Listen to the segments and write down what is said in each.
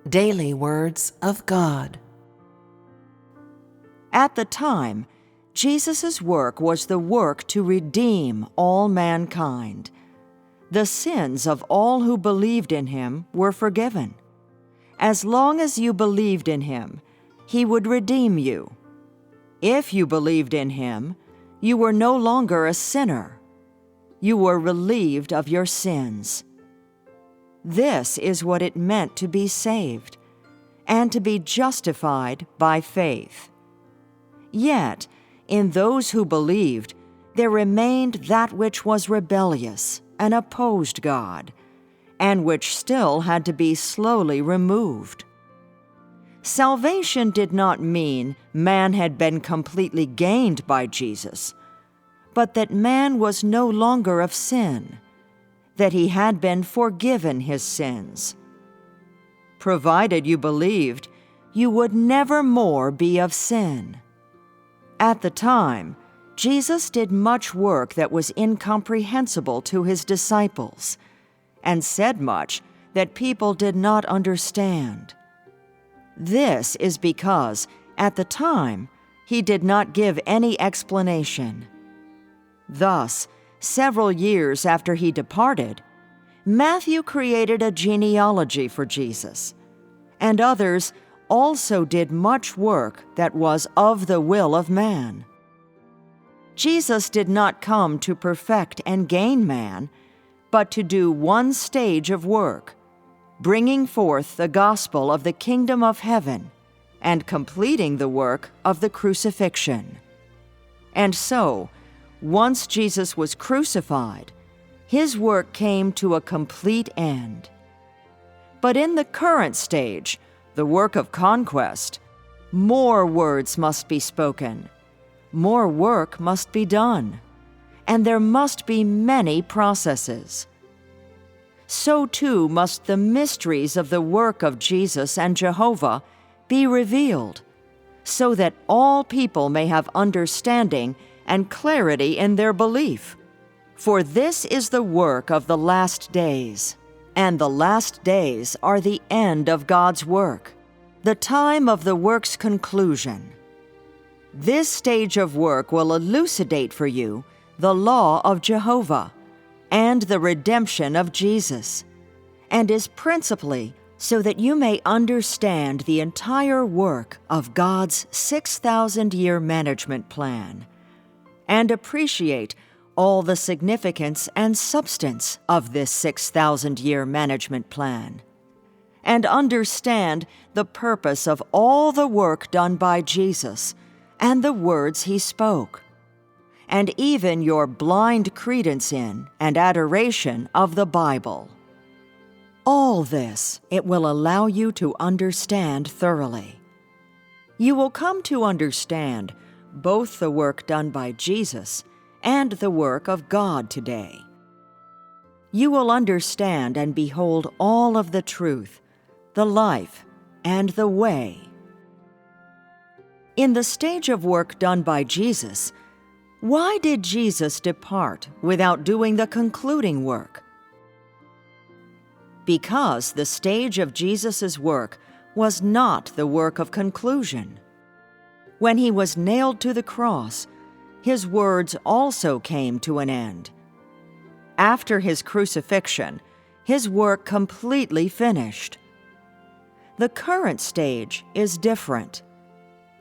Daily Words of God. At the time, Jesus' work was the work to redeem all mankind. The sins of all who believed in him were forgiven. As long as you believed in him, he would redeem you. If you believed in him, you were no longer a sinner. You were relieved of your sins. This is what it meant to be saved, and to be justified by faith. Yet, in those who believed, there remained that which was rebellious and opposed God, and which still had to be slowly removed. Salvation did not mean man had been completely gained by Jesus, but that man was no longer of sin, that he had been forgiven his sins. Provided you believed, you would never more be of sin. At the time, Jesus did much work that was incomprehensible to his disciples, and said much that people did not understand. This is because, at the time, he did not give any explanation. Thus, several years after he departed, Matthew created a genealogy for Jesus, and others also did much work that was of the will of man. Jesus did not come to perfect and gain man, but to do one stage of work, bringing forth the gospel of the kingdom of heaven and completing the work of the crucifixion. And so, once Jesus was crucified, his work came to a complete end. But in the current stage, the work of conquest, more words must be spoken, more work must be done, and there must be many processes. So too must the mysteries of the work of Jesus and Jehovah be revealed, so that all people may have understanding and clarity in their belief. For this is the work of the last days, and the last days are the end of God's work, the time of the work's conclusion. This stage of work will elucidate for you the law of Jehovah and the redemption of Jesus, and is principally so that you may understand the entire work of God's 6,000-year management plan, and appreciate all the significance and substance of this 6,000-year management plan, and understand the purpose of all the work done by Jesus and the words he spoke, and even your blind credence in and adoration of the Bible. All this it will allow you to understand thoroughly. You will come to understand both the work done by Jesus and the work of God today. You will understand and behold all of the truth, the life, and the way. In the stage of work done by Jesus, why did Jesus depart without doing the concluding work? Because the stage of Jesus' work was not the work of conclusion. When he was nailed to the cross, his words also came to an end. After his crucifixion, his work completely finished. The current stage is different.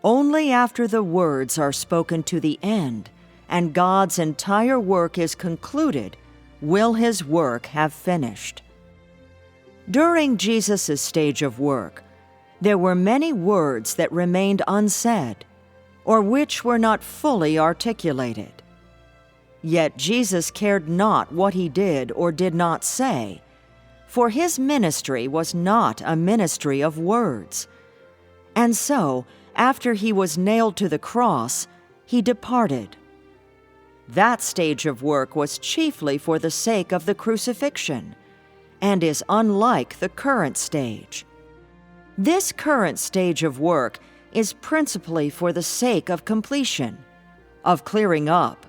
Only after the words are spoken to the end and God's entire work is concluded will his work have finished. During Jesus' stage of work, there were many words that remained unsaid, or which were not fully articulated. Yet Jesus cared not what he did or did not say, for his ministry was not a ministry of words. And so, after he was nailed to the cross, he departed. That stage of work was chiefly for the sake of the crucifixion, and is unlike the current stage. This current stage of work is principally for the sake of completion, of clearing up,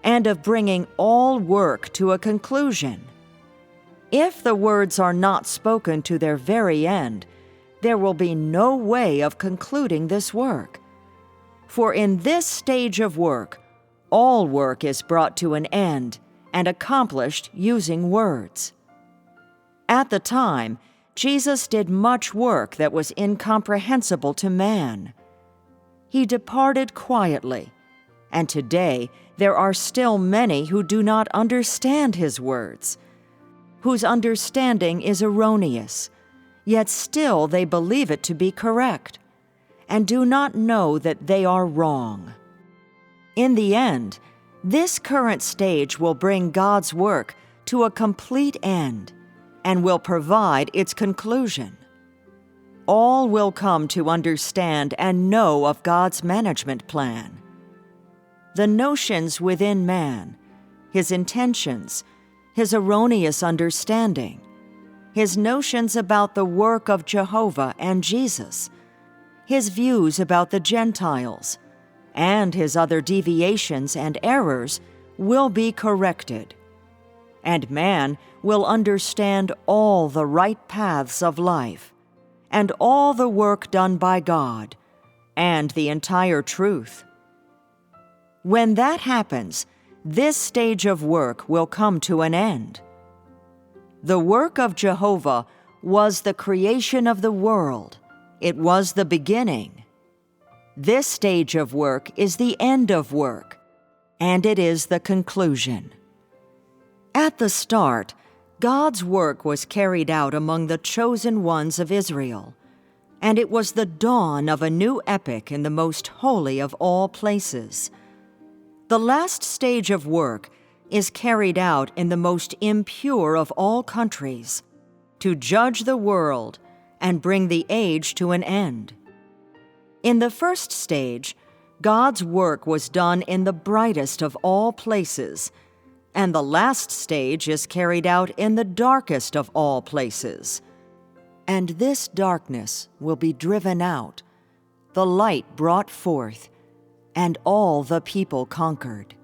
and of bringing all work to a conclusion. If the words are not spoken to their very end, there will be no way of concluding this work. For in this stage of work, all work is brought to an end and accomplished using words. At the time, Jesus did much work that was incomprehensible to man. He departed quietly, and today there are still many who do not understand his words, whose understanding is erroneous, yet still they believe it to be correct, and do not know that they are wrong. In the end, this current stage will bring God's work to a complete end and will provide its conclusion. All will come to understand and know of God's management plan. The notions within man, his intentions, his erroneous understanding, his notions about the work of Jehovah and Jesus, his views about the Gentiles, and his other deviations and errors will be corrected, and man will understand all the right paths of life, and all the work done by God, and the entire truth. When that happens, this stage of work will come to an end. The work of Jehovah was the creation of the world. It was the beginning. This stage of work is the end of work, and it is the conclusion. At the start, God's work was carried out among the chosen ones of Israel, and it was the dawn of a new epoch in the most holy of all places. The last stage of work is carried out in the most impure of all countries, to judge the world and bring the age to an end. In the first stage, God's work was done in the brightest of all places, and the last stage is carried out in the darkest of all places. And this darkness will be driven out, the light brought forth, and all the people conquered.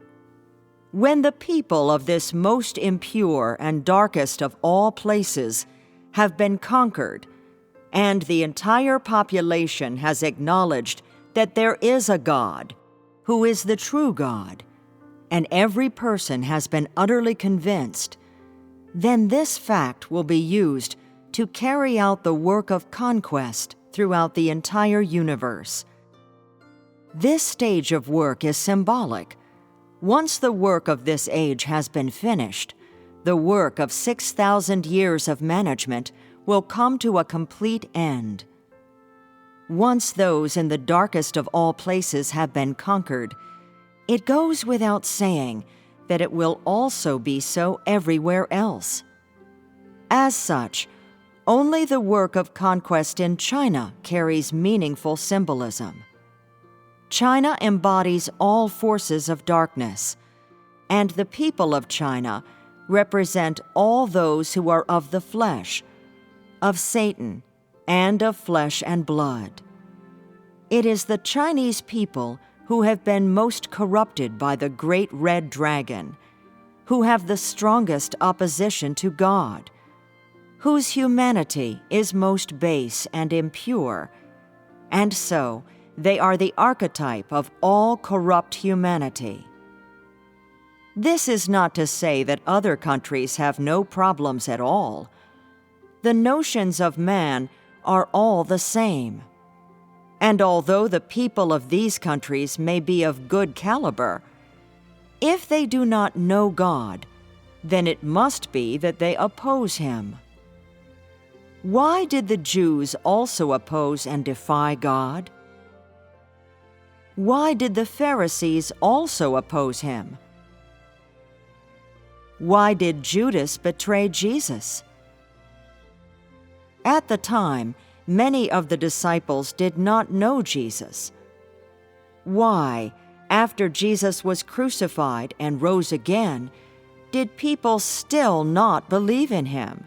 When the people of this most impure and darkest of all places have been conquered, and the entire population has acknowledged that there is a God, who is the true God, and every person has been utterly convinced, then this fact will be used to carry out the work of conquest throughout the entire universe. This stage of work is symbolic. Once the work of this age has been finished, the work of 6,000 years of management will come to a complete end. Once those in the darkest of all places have been conquered, it goes without saying that it will also be so everywhere else. As such, only the work of conquest in China carries meaningful symbolism. China embodies all forces of darkness, and the people of China represent all those who are of the flesh, of Satan, and of flesh and blood. It is the Chinese people who have been most corrupted by the great red dragon, who have the strongest opposition to God, whose humanity is most base and impure, and so they are the archetype of all corrupt humanity. This is not to say that other countries have no problems at all. The notions of man are all the same. And although the people of these countries may be of good caliber, if they do not know God, then it must be that they oppose Him. Why did the Jews also oppose and defy God? Why did the Pharisees also oppose Him? Why did Judas betray Jesus? At the time, many of the disciples did not know Jesus. Why, after Jesus was crucified and rose again, did people still not believe in Him?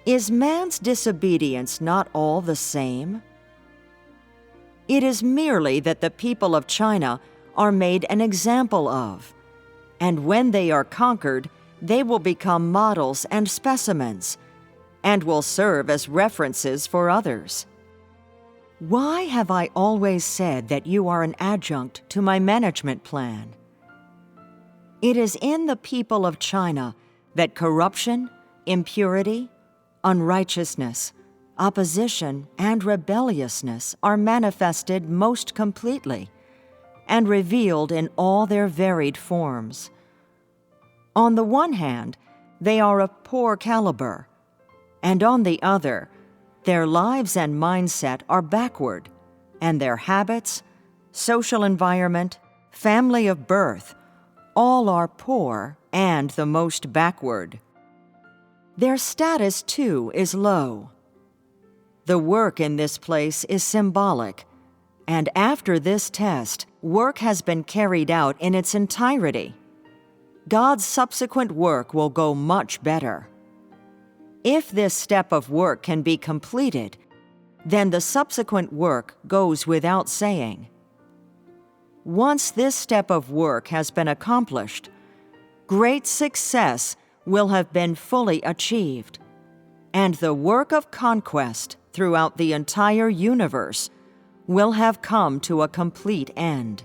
Is man's disobedience not all the same? It is merely that the people of China are made an example of, and when they are conquered, they will become models and specimens, and will serve as references for others. Why have I always said that you are an adjunct to my management plan? It is in the people of China that corruption, impurity, unrighteousness, opposition, and rebelliousness are manifested most completely and revealed in all their varied forms. On the one hand, they are of poor caliber, and on the other, their lives and mindset are backward, and their habits, social environment, family of birth, all are poor and the most backward. Their status, too, is low. The work in this place is symbolic, and after this test, work has been carried out in its entirety. God's subsequent work will go much better. If this step of work can be completed, then the subsequent work goes without saying. Once this step of work has been accomplished, great success will have been fully achieved, and the work of conquest throughout the entire universe will have come to a complete end.